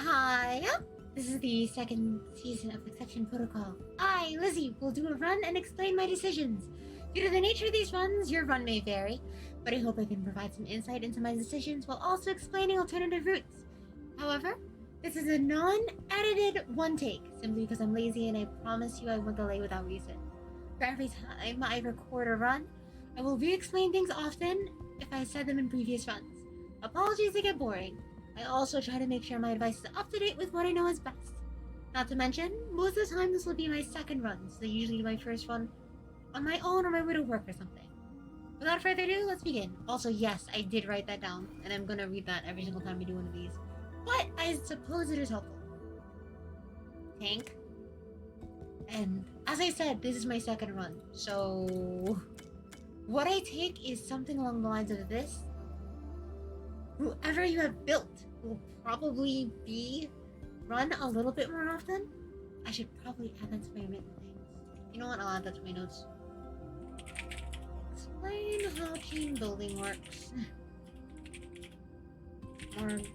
Yep. This is the second season of Exception Protocol. I, Lizzie, will do a run and explain my decisions. Due to the nature of these runs, your run may vary, but I hope I can provide some insight into my decisions while also explaining alternative routes. However, this is a non-edited one take, simply because I'm lazy and I promise you I won't delay without reason. For every time I record a run, I will re-explain things often if I said them in previous runs. Apologies to get boring. I also try to make sure my advice is up to date with what I know is best. Not to mention, most of the time this will be my second run, so usually my first run on my own or my way to work or something. Without further ado, let's begin. Also, yes, I did write that down, and I'm gonna read that every single time we do one of these. But I suppose it is helpful. Tank. And as I said, this is my second run, so what I take is something along the lines of this. Whoever you have built will probably be run a little bit more often. I should probably add that to my written things. You know what? I'll add that to my notes. Explain how team building works. And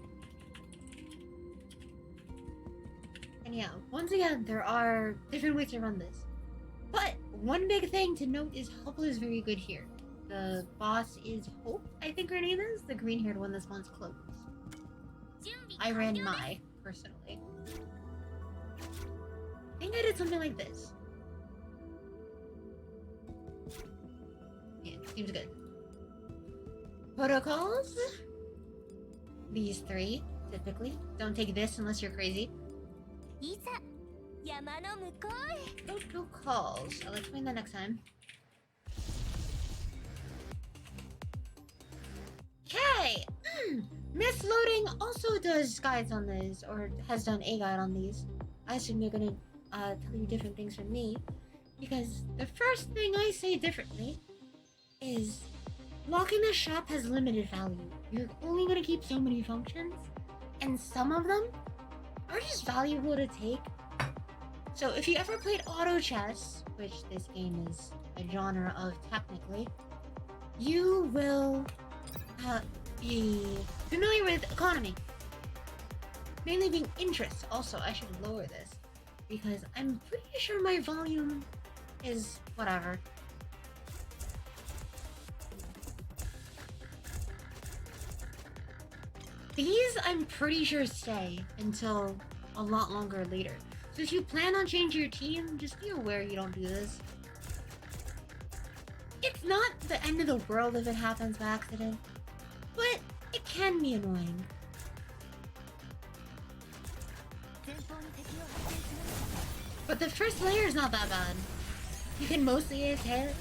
yeah, once again, there are different ways to run this. But one big thing to note is Hubble is very good here. The boss is Hope, I think her name is, the green-haired one that spawns cloaks. I ran Mai, personally. I think I did something like this. Yeah, seems good. Protocols? These three, typically. Don't take this unless you're crazy. Protocols. I'll explain that next time. Okay! Misloading also does guides on these, or has done a guide on these. I assume you're gonna tell you different things from me, because the first thing I say differently is locking the shop has limited value. You're only gonna keep so many functions, and some of them are just valuable to take. So if you ever played auto chess, which this game is a genre of technically, you will be familiar with economy. Mainly being interest. Also, I should lower this because I'm pretty sure my volume is whatever. These I'm pretty sure stay until a lot longer later. So if you plan on changing your team, just be aware you don't do this. It's not the end of the world if it happens by accident, but it can be annoying. But the first layer is not that bad. You can mostly AFK it.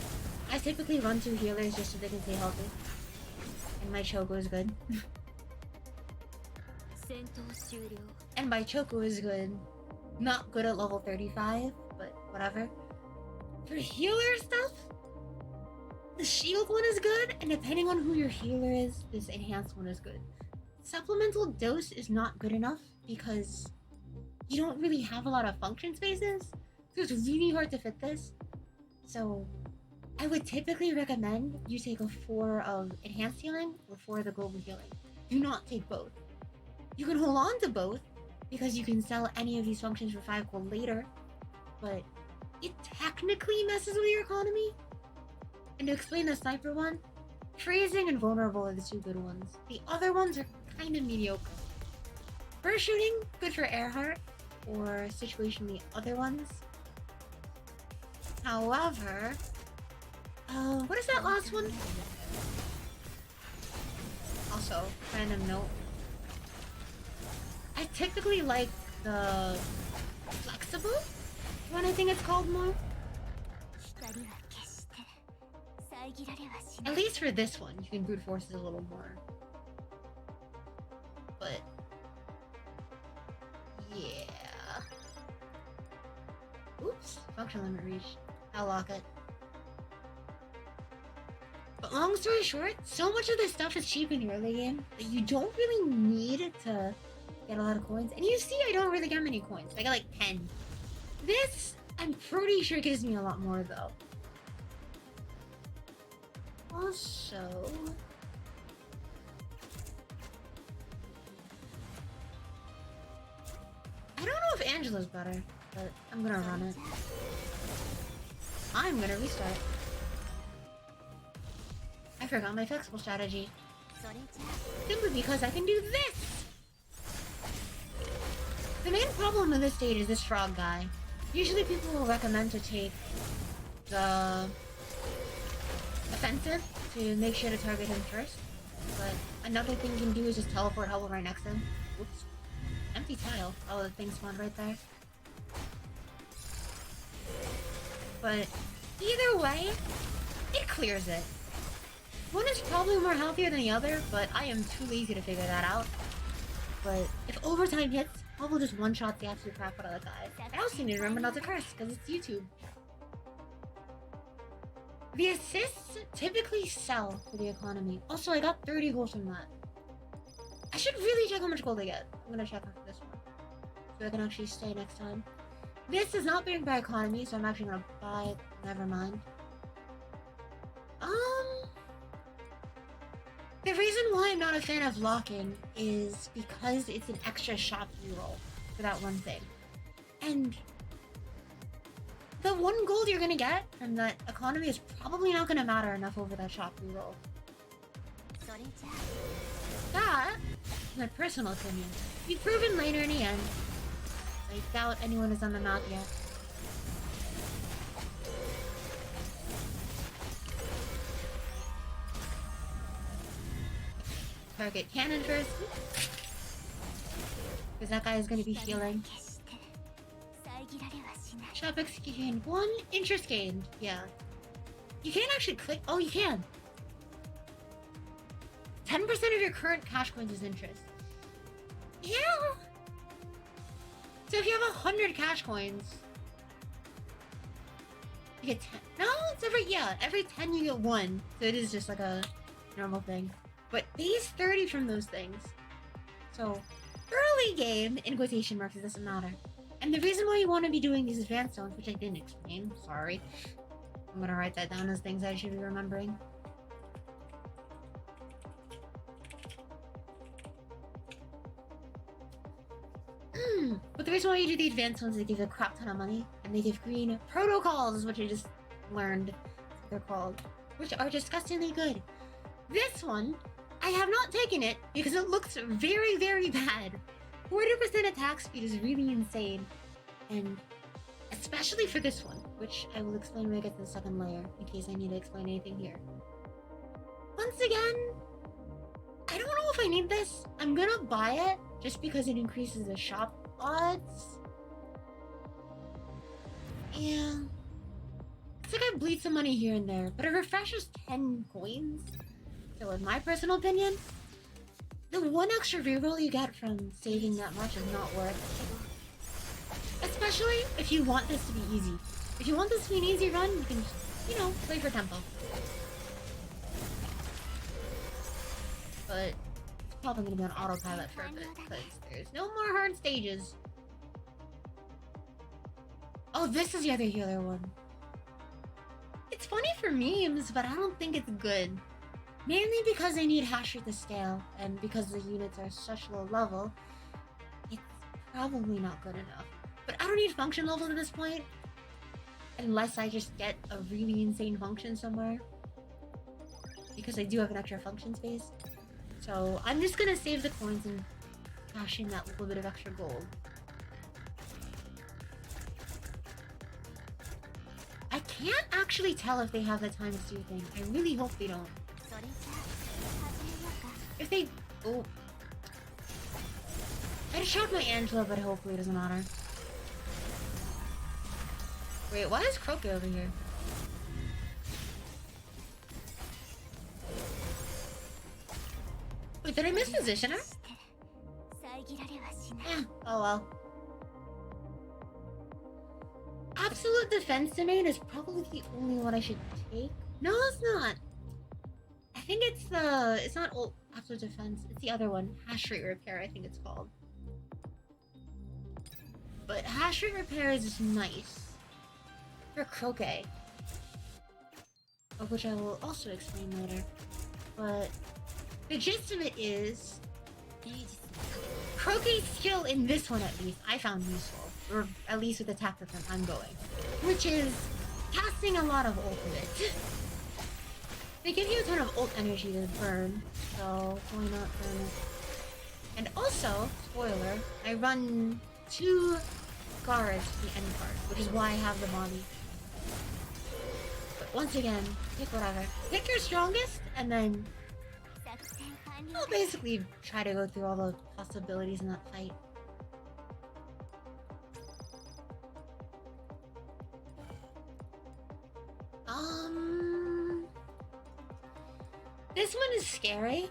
I typically run 2 healers just so they can stay healthy. And my Choco is good. And my Choco is good. Not good at level 35, but whatever. For healer stuff, the shield one is good, and depending on who your healer is, this enhanced one is good. Supplemental dose is not good enough because you don't really have a lot of function spaces, so it's really hard to fit this. So I would typically recommend you take a 4 of enhanced healing or 4 of the global healing. Do not take both. You can hold on to both because you can sell any of these functions for 5 gold later, but it technically messes with your economy. And to explain the sniper one, freezing and vulnerable are the 2 good ones. The other ones are kind of mediocre. Burst shooting, good for Earhart, or situationally other ones. However, what is that last one? Also, random note. I typically like the flexible one, I think it's called more. At least for this one, you can brute force it a little more. But yeah. Oops, function limit reached. I'll lock it. But long story short, so much of this stuff is cheap in the early game that you don't really need to get a lot of coins. And you see I don't really get many coins. I got like 10. This, I'm pretty sure gives me a lot more though. Also, Angela's better, but I'm gonna run it. I'm gonna restart. I forgot my flexible strategy. Simply because I can do this! The main problem with this stage is this frog guy. Usually people will recommend to take the offensive to make sure to target him first. But another thing you can do is just teleport Hubble right next to him. Oops. Empty tile. Oh, the thing spawned right there. But either way, it clears it. One is probably more healthier than the other, but I am too lazy to figure that out. But if overtime hits, Hubble just one-shots the absolute crap out of the guy. I also need to remember not to curse, because it's YouTube. The assists typically sell for the economy. Also, I got 30 gold from that. I should really check how much gold I get. I'm gonna check after this one, so I can actually stay next time. This is not being by economy, so I'm actually gonna buy it. Never mind. The reason why I'm not a fan of locking is because it's an extra shop reroll for that one thing. And the 1 gold you're gonna get from that economy is probably not gonna matter enough over that shop reroll. That is my personal opinion. You've proven later in the end. I doubt anyone is on the map yet. Target cannon first. Because that guy is going to be healing. Shop execution. 1 interest gained. Yeah. You can't actually click. Oh, you can. 10% of your current cash coins is interest. Yeah. So if you have 100 cash coins, you get 10. No, it's every 10 you get 1. So it is just like a normal thing. But these 30 from those things. So early game, in quotation marks, it doesn't matter. And the reason why you want to be doing these advanced zones, which I didn't explain, sorry. I'm gonna write that down as things I should be remembering. But the reason why you do the advanced ones is they give you a crap ton of money, and they give green protocols, which I just learned they're called, which are disgustingly good. This one, I have not taken it because it looks very, very bad. 40% attack speed is really insane, and especially for this one, which I will explain when I get to the second layer, in case I need to explain anything here. Once again, I don't know if I need this. I'm gonna buy it just because it increases the shop odds. Yeah. It's like I bleed some money here and there, but it refreshes 10 coins. So in my personal opinion, the 1 extra reroll you get from saving that much is not worth it. Especially if you want this to be easy. If you want this to be an easy run, you can, you know, play for tempo. But it's probably gonna be on autopilot for a bit, because there's no more hard stages. Oh, this is the other healer one. It's funny for memes, but I don't think it's good. Mainly because I need hash rate to scale, and because the units are such low level, it's probably not good enough. But I don't need function levels at this point, unless I just get a really insane function somewhere. Because I do have an extra function space. So I'm just gonna save the coins and cash in that little bit of extra gold. I can't actually tell if they have the times 2 thing. I really hope they don't. If they... Oh. I just showed my Angela, but hopefully it doesn't matter. Wait, why is Croque over here? Wait, did I misposition her? Yeah, oh well. Absolute defense domain is probably the only one I should take. No, it's not. I think it's the... It's not absolute defense. It's the other one. Hash rate repair, I think it's called. But hash rate repair is just nice. For Croque. Of which I will also explain later. But the gist of it is... Croque's skill in this one, at least, I found useful. Or at least with the tactic that I'm going. Which is casting a lot of ultimate. They give you a ton of ult energy to burn, so why not burn it? And also, spoiler, I run 2 guards to the end card, which is why I have the Bonnee. But once again, pick whatever. Pick your strongest, and then I'll basically try to go through all the possibilities in that fight. This one is scary.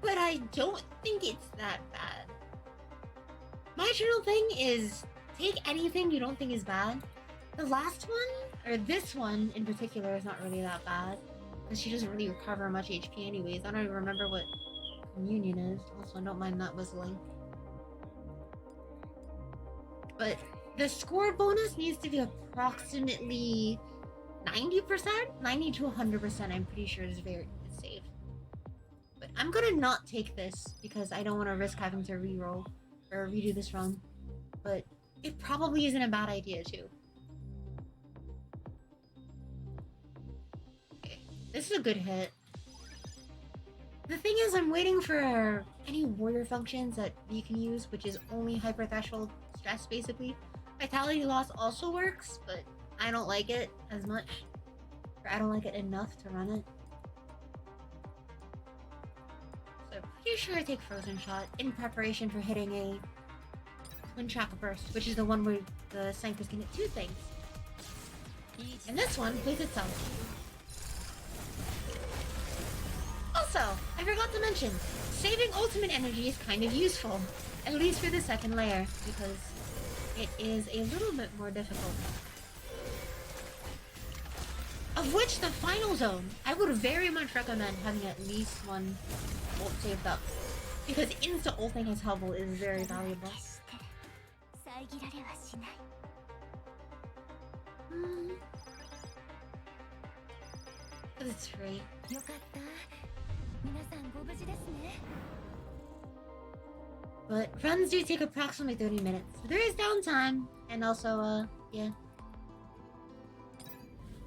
But I don't think it's that bad. My general thing is, take anything you don't think is bad. The last one, or this one in particular, is not really that bad. Because she doesn't really recover much HP anyways. I don't even remember what communion is. Also, don't mind that whistling. But the score bonus needs to be approximately 90%? 90 to 100%, I'm pretty sure is safe. But I'm gonna not take this because I don't want to risk having to reroll or redo this run. But it probably isn't a bad idea too. Okay, this is a good hit. The thing is, I'm waiting for any warrior functions that you can use, which is only hyper threshold stress basically. Vitality loss also works, but I don't like it as much. Or I don't like it enough to run it. So I'm pretty sure I take Frozen Shot in preparation for hitting a Twin Tracker Burst, which is the one where the Cyclops can hit 2 things. And this one plays itself. Also, I forgot to mention, saving ultimate energy is kind of useful. At least for the second layer, because it is a little bit more difficult. Of which, the final zone, I would very much recommend having at least one ult saved up. Because insta-ulting his Hubble is very valuable. Because it's free. But runs do take approximately 30 minutes. So there is downtime, and also, yeah.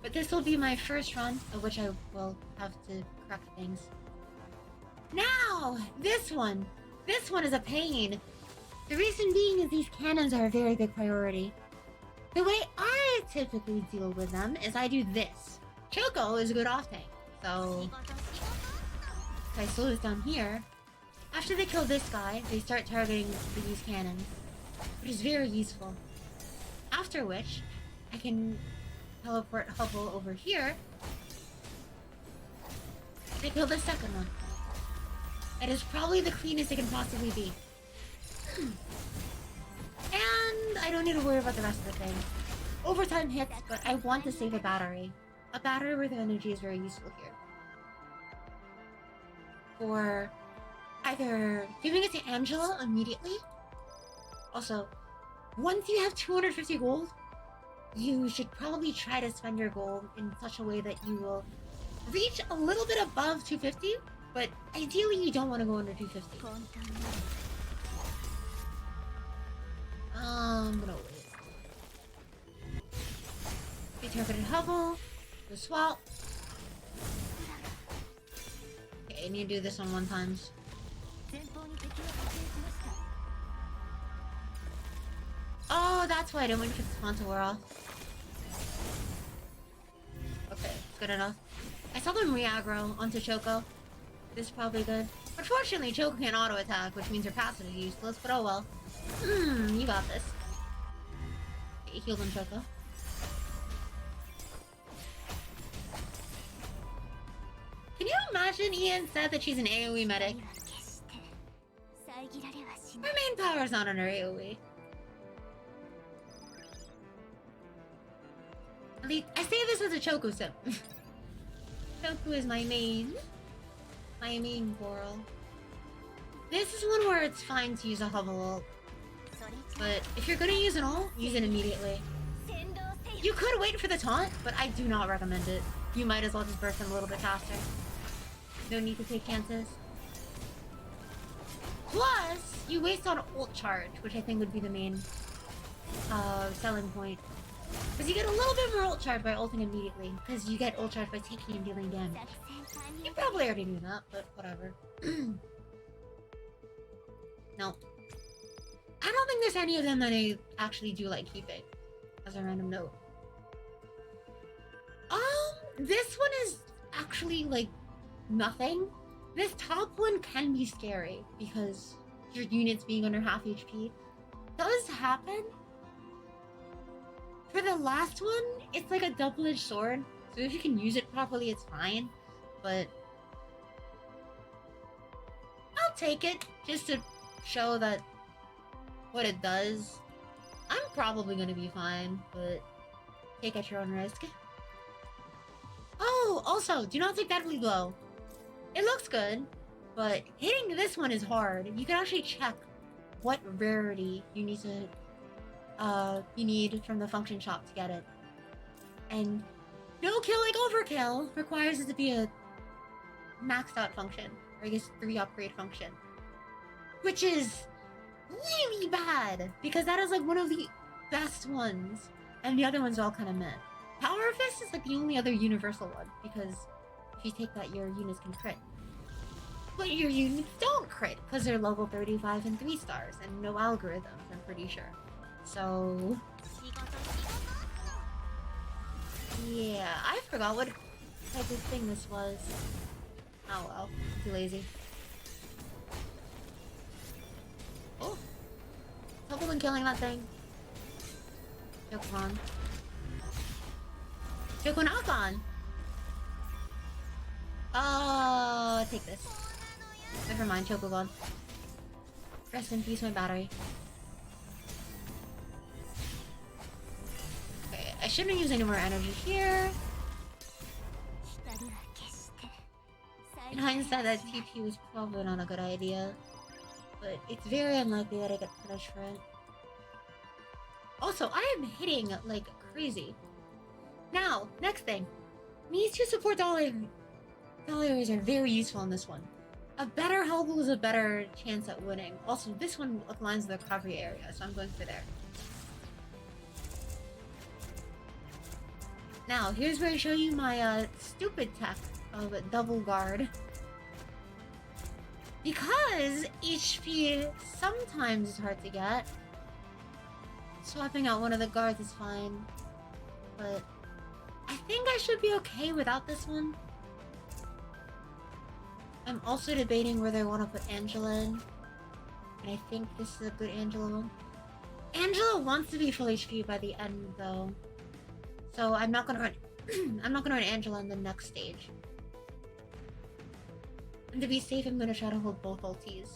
But this will be my first run, of which I will have to correct things. Now, this one! This one is a pain! The reason being is these cannons are a very big priority. The way I typically deal with them is I do this. Choco is a good off-tank, so if I slow this down here, after they kill this guy, they start targeting these cannons, which is very useful. After which, I can teleport Hubble over here to kill the second one. That is probably the cleanest it can possibly be. And I don't need to worry about the rest of the thing. Overtime hits, but I want to save a battery. A battery worth of energy is very useful here. For either giving it to Angela immediately. Also, once you have 250 gold, you should probably try to spend your gold in such a way that you will reach a little bit above 250, but ideally you don't want to go under 250. I'm gonna wait. They targeted Hubble, the swap. Okay, I need to do this on 1 times. Oh, that's why I didn't wait for the spawn to wear off. Okay, good enough. I saw them re-aggro onto Choco. This is probably good. Unfortunately, Choco can't auto-attack, which means her passive is useless, but oh well. You got this. Okay, heal them, Choco. Can you imagine Ian said that she's an AoE medic? Her main power is not on her AoE. At least, I say this as a Choco sim. Choco is my main girl. This is one where it's fine to use a Hubble ult. But if you're gonna use an ult, use it immediately. You could wait for the taunt, but I do not recommend it. You might as well just burst them a little bit faster. No need to take chances. Plus, you waste on ult charge, which I think would be the main selling point. Because you get a little bit more ult charge by ulting immediately, because you get ult charge by taking and dealing damage. You probably already knew that, but whatever. No. I don't think there's any of them that I actually do like keeping, as a random note. This one is actually, like, nothing. This top one can be scary, because your units being under half HP does happen. For the last one, it's like a double-edged sword, so if you can use it properly, it's fine, but I'll take it, just to show that what it does. I'm probably gonna be fine, but take at your own risk. Oh, also, do not take Deadly Blow. It looks good, but hitting this one is hard. You can actually check what rarity you need from the function shop to get it. And no kill like overkill requires it to be a maxed out function, or I guess 3 upgrade function. Which is really bad, because that is like one of the best ones, and the other ones all kind of meh. Power Fist is like the only other universal one, because if you take that, your units can crit. But your units don't crit, because they're level 35 and 3 stars, and no algorithms, I'm pretty sure. So... yeah, I forgot what type of thing this was. Oh well, too lazy. Oh! Hubble been killing that thing. Choco on. Choco knock on! Take this. Never mind, Choco gone. Rest in peace, my battery. Okay, I shouldn't use any more energy here. In hindsight, that TP was probably not a good idea. But it's very unlikely that I get punished for it. Also, I am hitting like crazy. Now, next thing. These two support doll areas are very useful in this one. A better Hubble is a better chance at winning. Also, this one aligns with the recovery area, so I'm going for there. Now, here's where I show you my stupid tech of a double guard. Because HP sometimes is hard to get, swapping out one of the guards is fine. But I think I should be okay without this one. I'm also debating whether I want to put Angela in. And I think this is a good Angela one. Angela wants to be full HP by the end though. So I'm not gonna run I'm not gonna run Angela in the next stage. And to be safe, I'm gonna try to hold both ultis.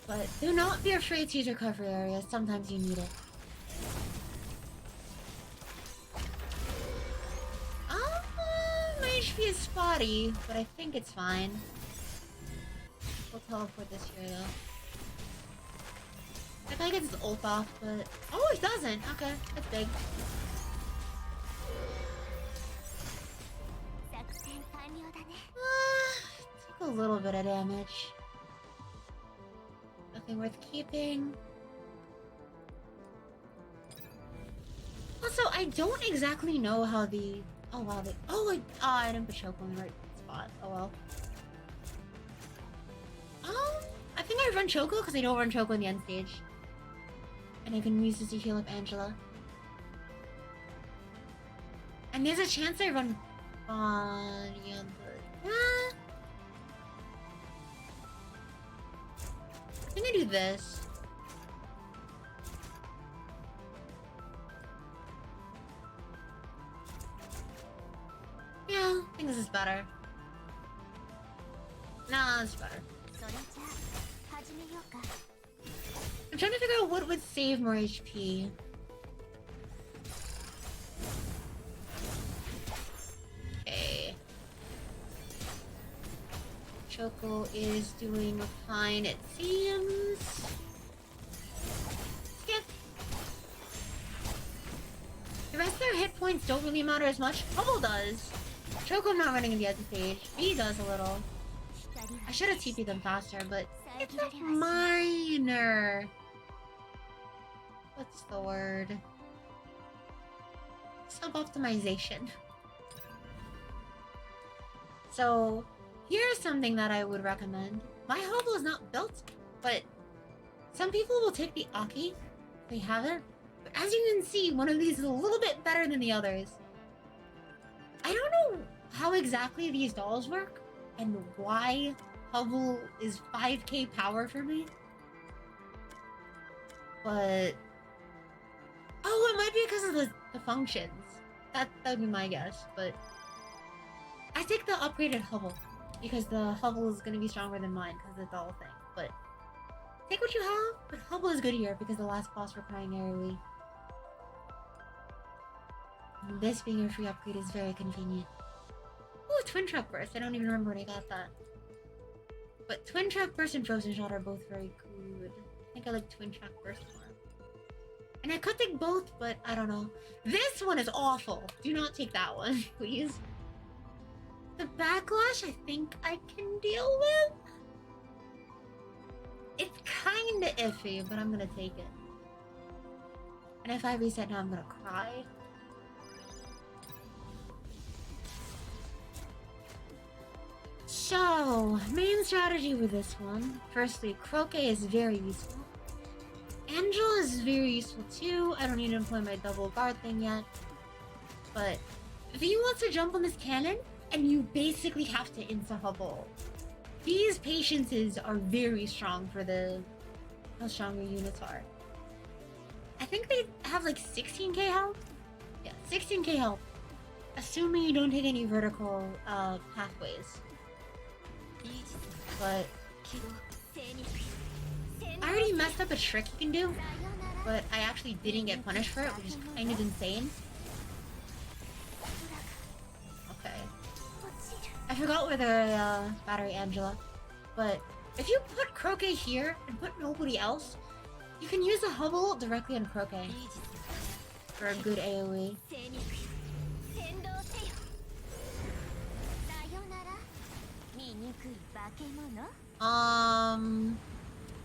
But do not be afraid to use recovery areas. Sometimes you need it. My HP is spotty, but I think it's fine. We'll teleport this here though. I thought I get this ult off, but... oh, it doesn't! Okay, that's big. Took a little bit of damage. Nothing worth keeping. Also, I don't exactly know how the... oh wow, I didn't put Choco in the right spot. Oh well. I think I run Choco because I don't run Choco in the end stage. And I can use this to heal up Angela. And there's a chance I run Bonnee, but... I'm gonna do this. Yeah, I think this is better. Nah, it's better. I'm trying to figure out what would save more HP. Okay. Choco is doing fine, it seems. Skip. The rest of their hit points don't really matter as much. Hubble does. Choco not running in the other stage. B does a little. should have TP'd them faster, but it's a minor... What's the word? Sub-optimization. So, here's something that I would recommend. My Hubble is not built, but some people will take the Aki if they have it. But as you can see, one of these is a little bit better than the others. I don't know how exactly these dolls work and why Hubble is 5k power for me. But... oh, it might be because of the functions. That would be my guess, but... I take the upgraded Hubble, because the Hubble is going to be stronger than mine because of the doll thing, but... take what you have, but Hubble is good here because the last boss requiring AoE. And this being a free upgrade is very convenient. Ooh, Twin Truck Burst. I don't even remember when I got that. But Twin Truck Burst and Frozen Shot are both very good. I think I like Twin Truck Burst more. And I could take both, but I don't know. This one is awful. Do not take that one, please. The backlash, I think I can deal with. It's kinda iffy, but I'm gonna take it. And if I reset now, I'm gonna cry. So, main strategy with this one. Firstly, Croque is very useful. Angela is very useful too. I don't need to employ my double guard thing yet. But V wants to jump on this cannon, and you basically have to insta-hubble. These patiences are very strong for how strong your units are. I think they have like 16k health? Yeah, 16k health. Assuming you don't take any vertical pathways. But I already messed up a trick you can do, but I actually didn't get punished for it, which is kind of insane. Okay. I forgot where the battery Angela, but if you put Croque here and put nobody else, you can use the Hubble directly on Croque for a good AoE.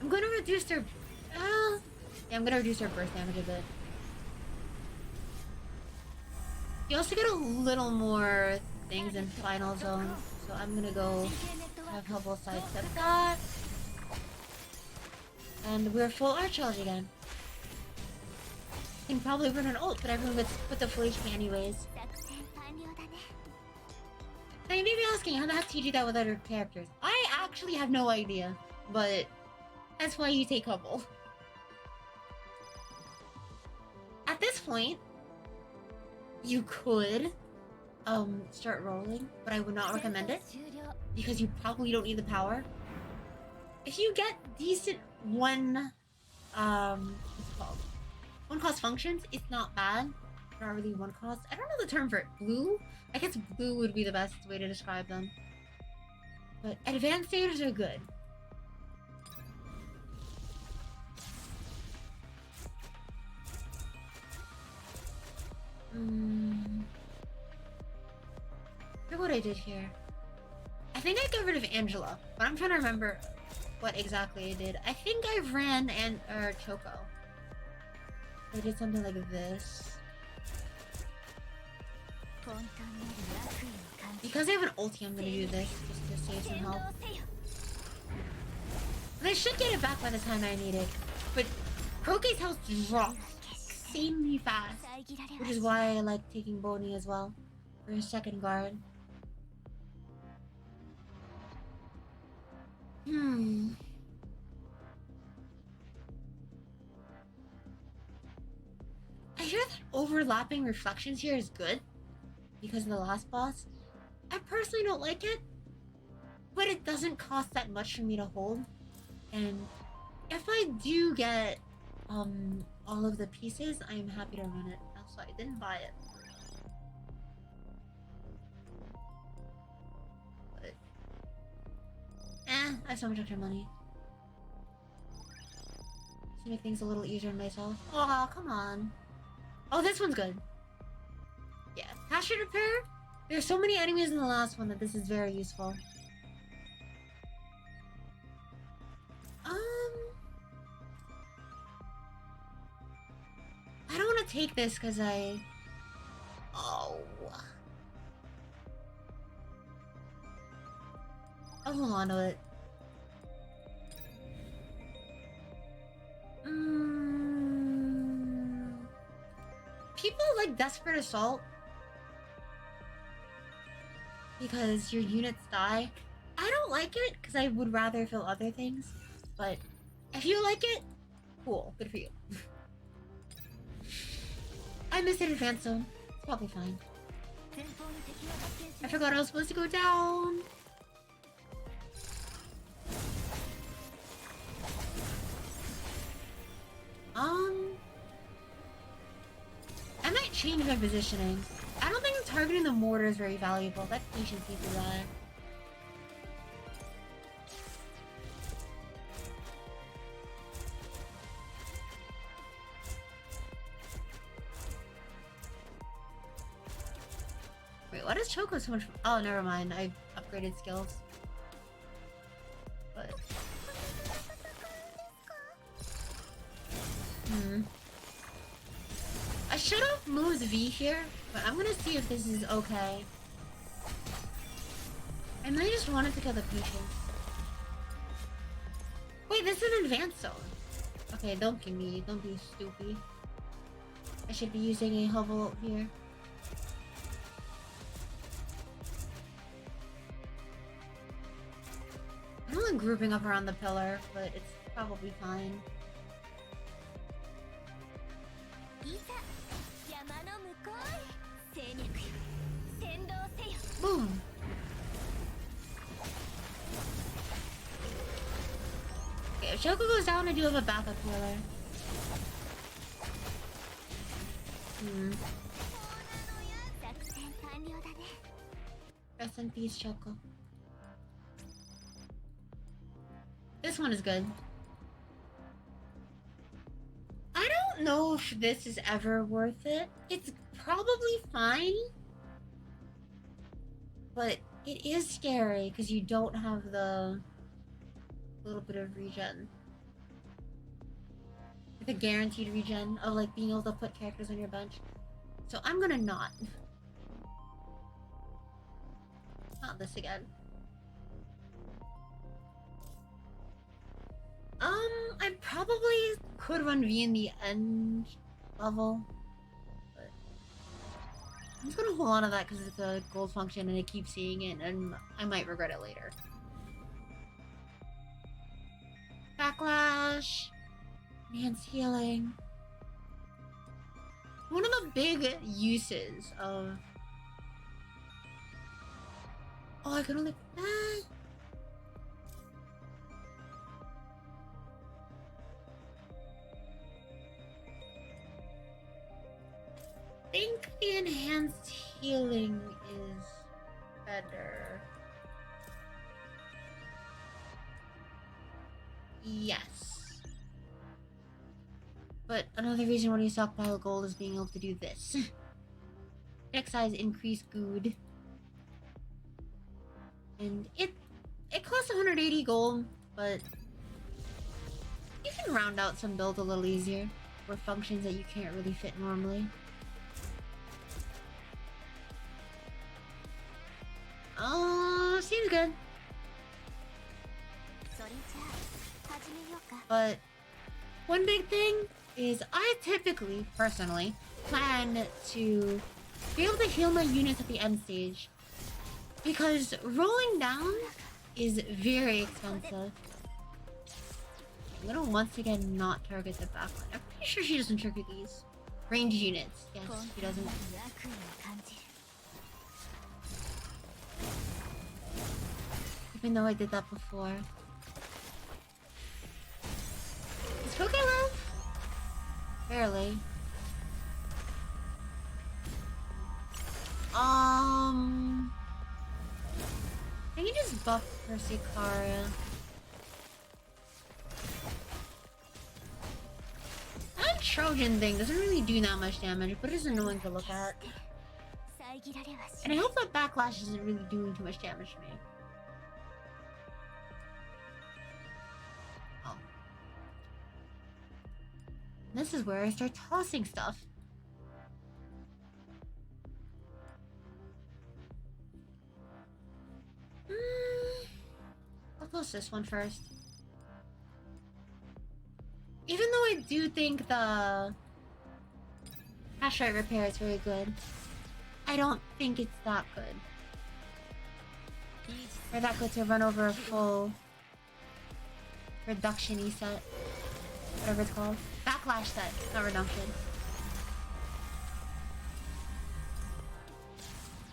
I'm gonna reduce their... yeah, I'm gonna reduce their burst damage a bit. You also get a little more things in Final Zone, so I'm gonna go have Hubble sidestep that. And we're full art charge again. You can probably run an ult, but everyone gets with the full HP anyways. Now you may be asking, how the heck do you do that with other characters? I actually have no idea, but that's why you take Hubble. At this point, you could start rolling, but I would not recommend it because you probably don't need the power. If you get decent what's it called? One cost functions, it's not bad. Not really one cost. I don't know the term for it. Blue? I guess blue would be the best way to describe them. But advanced staters are good. Look what I did here. I think I got rid of Angela, but I'm trying to remember what exactly I did. I think I ran Choco. I did something like this. Because I have an ulti, I'm gonna do this just to save some health. And I should get it back by the time I need it. But Croque's health drops insanely fast, which is why I like taking Bonnee as well for his second guard. I hear that overlapping reflections here is good because of the last boss. I personally don't like it, but it doesn't cost that much for me to hold. And if I do get all of the pieces, I am happy to run it. That's why I didn't buy it. But I have so much extra money to make things a little easier on myself. Oh, come on. Oh, this one's good. Yeah, Pasture Repair. There's so many enemies in the last one that this is very useful. take this because I... Oh. I'll hold on to it. People like Desperate Assault because your units die. I don't like it because I would rather fill other things, but if you like it, cool, good for you. I missed an advance zone. It's probably fine. I forgot I was supposed to go down. I might change my positioning. I don't think targeting the mortar is very valuable. That patience needs to die. Wait, why does Choco so much? Oh, never mind. I upgraded skills. But I should have moved V here, but I'm gonna see if this is okay. I might just wanted to kill the patience. Wait, this is an advanced zone. Okay, don't give me. Don't be stupid. I should be using a Hubble here. I don't like grouping up around the pillar, but it's probably fine. Boom! Okay, if Choco goes down, I do have a backup healer. Rest in peace, Choco. This one is good. I don't know if this is ever worth it. It's probably fine. But it is scary because you don't have the little bit of regen. The guaranteed regen of like being able to put characters on your bench. So I'm gonna not. Not this again. I probably could run V in the end level. But I'm just gonna hold on to that because it's a gold function and I keep seeing it and I might regret it later. Backlash. Enhanced healing. One of the big uses of... Oh, I could only... I think the enhanced healing is better. Yes. But another reason when you stockpile gold is being able to do this. Deck size increase good. And it costs 180 gold, but you can round out some builds a little easier for functions that you can't really fit normally. Seems good. But one big thing is I typically, personally, plan to be able to heal my units at the end stage. Because rolling down is very expensive. I'm gonna once again not target the backline. I'm pretty sure she doesn't trigger these. Ranged units. Yes, she doesn't. Even though I did that before. Is Croque alive? Barely. I can just buff Persicaria. That Trojan thing doesn't really do that much damage, but it's annoying to look at. And I hope that backlash isn't really doing too much damage to me. Oh. This is where I start tossing stuff. close this one first. Even though I do think the hash rate repair is very good, I don't think it's that good. Or that good to run over a full reduction-y set. Whatever it's called. Backlash set, not reduction.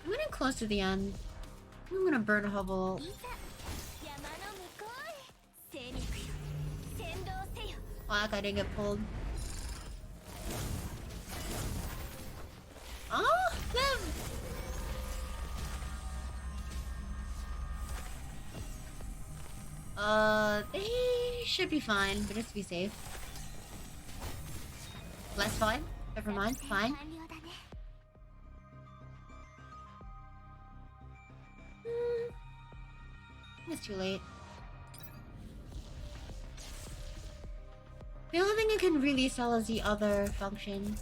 I'm getting close to the end. I'm gonna burn a Hubble. Oh, that guy didn't get pulled. Oh, them! They should be fine, but just to be safe. Less fine? Never mind, fine. It's too late. The only thing I can really sell is the other function.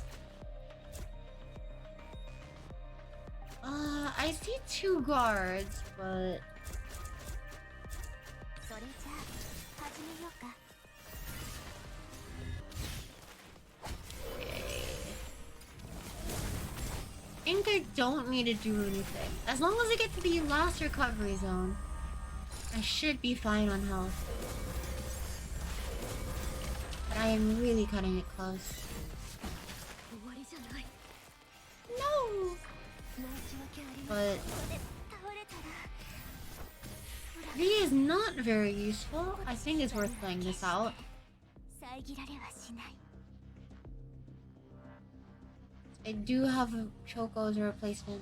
I see 2 guards, but... I think I don't need to do anything. As long as I get to the last recovery zone, I should be fine on health. But I am really cutting it close. No! But... V is not very useful. I think it's worth playing this out. I do have a Choco as a replacement.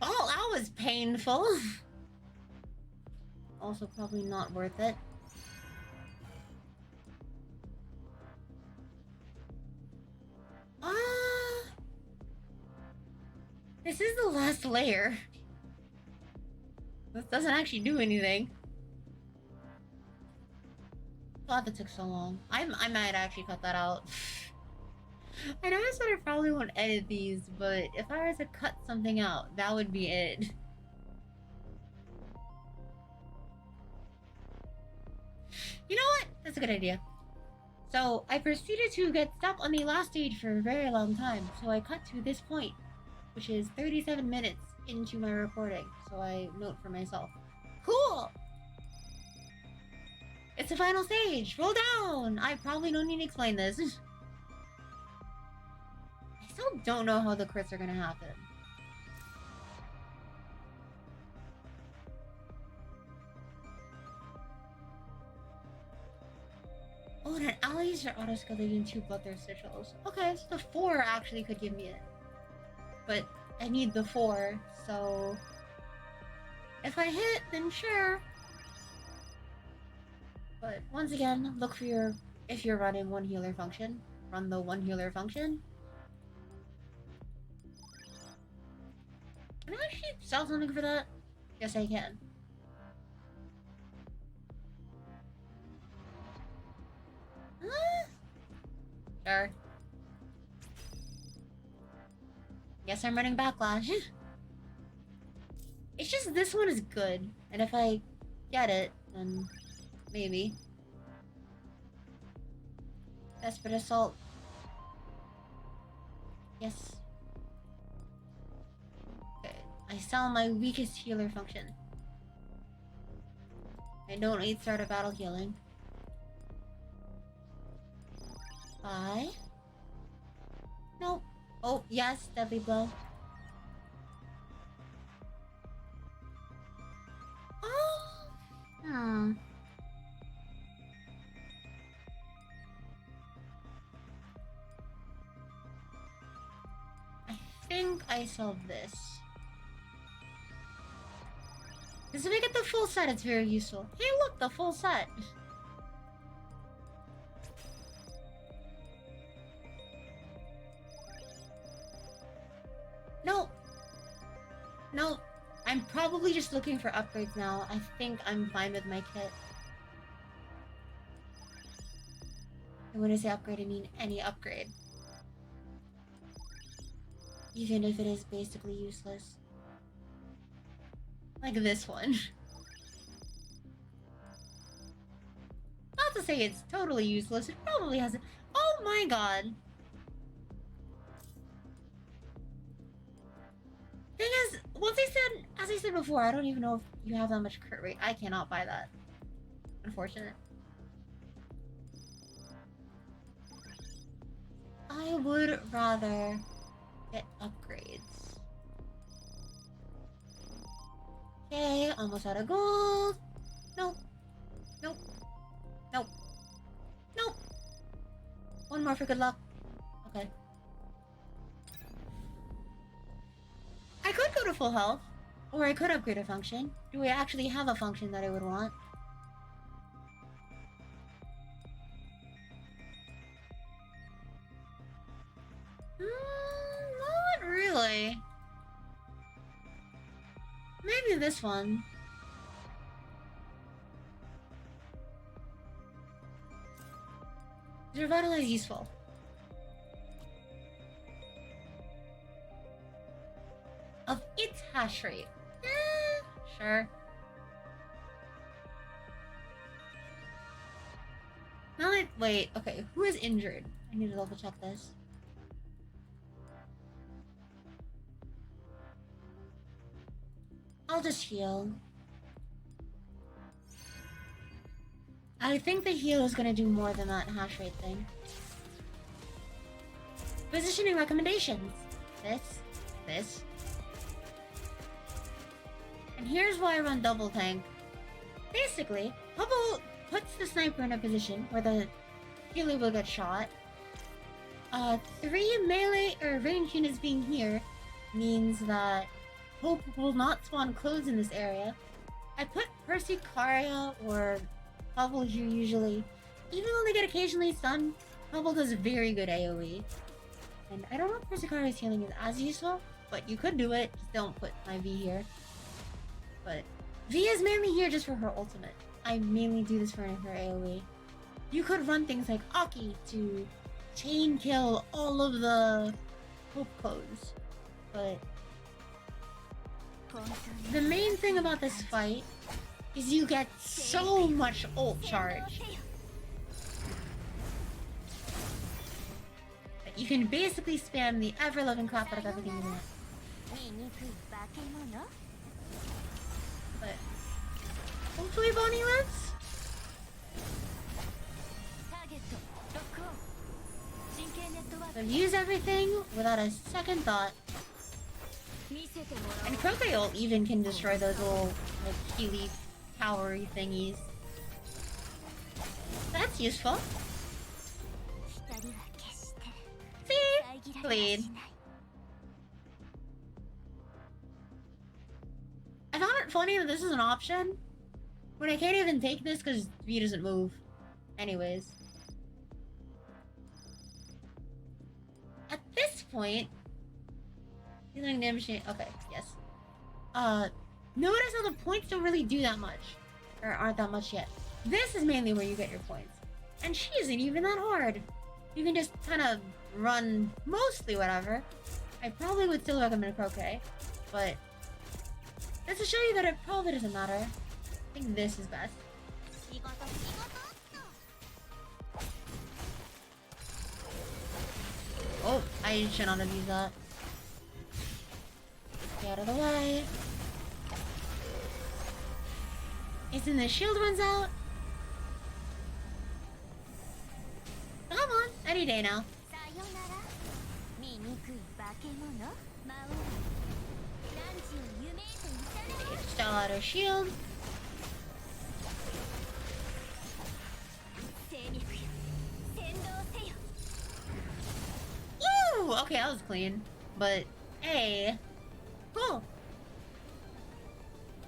Oh, that was painful. Also probably not worth it. This is the last layer. This doesn't actually do anything. Glad that took so long. I might actually cut that out. I know I said I probably won't edit these, but if I were to cut something out, that would be it. You know what? That's a good idea. So, I proceeded to get stuck on the last stage for a very long time, so I cut to this point, which is 37 minutes into my recording, so I note for myself. Cool! It's the final stage! Roll down! I probably don't need to explain this. I still don't know how the crits are gonna happen. Oh, and an allies are auto-scaling 2 bloodthirst sigils. Okay, so the 4 actually could give me it. But I need the 4, so... if I hit, then sure. But once again, look for your... if you're running 1 healer function, run the 1 healer function. Can I actually sell something for that? Yes, I can. Sure. Guess I'm running backlash. It's just this one is good, and if I get it, then maybe. Desperate assault. Yes. Okay. I sell my weakest healer function. I don't need start a battle healing. Bye. Nope. Oh, yes, deadly blow. Oh! I think I solved this. Because if I get the full set, it's very useful. Hey, look, the full set! No! No, I'm probably just looking for upgrades now. I think I'm fine with my kit. And when I say upgrade, I mean any upgrade. Even if it is basically useless. Like this one. Not to say it's totally useless, it probably has it. Oh my god! Thing is, as I said before, I don't even know if you have that much crit rate. I cannot buy that. Unfortunate. I would rather get upgrades. Okay, almost out of gold. Nope. Nope. Nope. Nope. One more for good luck. Okay. I could go to full health. Or I could upgrade a function. Do I actually have a function that I would want? Not really. Maybe this one. Is Revitalize useful? Of its hash rate. Sure. Now that, wait, okay, who is injured? I need to double check this. I'll just heal. I think the heal is gonna do more than that hash rate thing. Positioning recommendations. This. And here's why I run double tank. Basically, Hubble puts the sniper in a position where the healer will get shot. 3 melee or ranged units being here means that Hope will not spawn close in this area. I put Persicaria or Hubble here usually. Even though they get occasionally stunned, Hubble does very good AoE. And I don't know if Persicaria's healing is as useful, but you could do it. Just don't put my V here. But V is mainly here just for her ultimate. I mainly do this for her AoE. You could run things like Aki to chain kill all of the Hope clones. But the main thing about this fight is you get so much ult charge that you can basically spam the ever-loving crap out of everything you want. But hopefully Bonnee lives? So use everything without a second thought. And Croque ult even can destroy those little, like, healy, towery thingies. That's useful. See? Played. I found it funny that this is an option, but I can't even take this because V doesn't move. Anyways. At this point... Healing damage... Okay, yes. Notice how the points don't really do that much. Or aren't that much yet. This is mainly where you get your points. And she isn't even that hard. You can just kind of run mostly whatever. I probably would still recommend Croque, but... Just to show you that it probably doesn't matter. I think this is best. Oh, I should not have used that. Get out of the way. It's in the shield runs out. Come on, any day now. Stall out her shield. Ooh, okay, that was clean. But, hey, cool.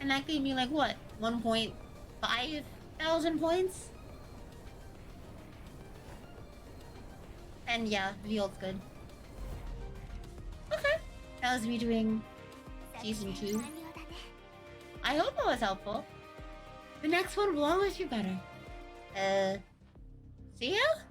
And that gave me like what? 1.5 thousand points? And yeah, the ult's good. Okay. That was me doing season 2. I hope it was helpful. The next one will always be better. See ya?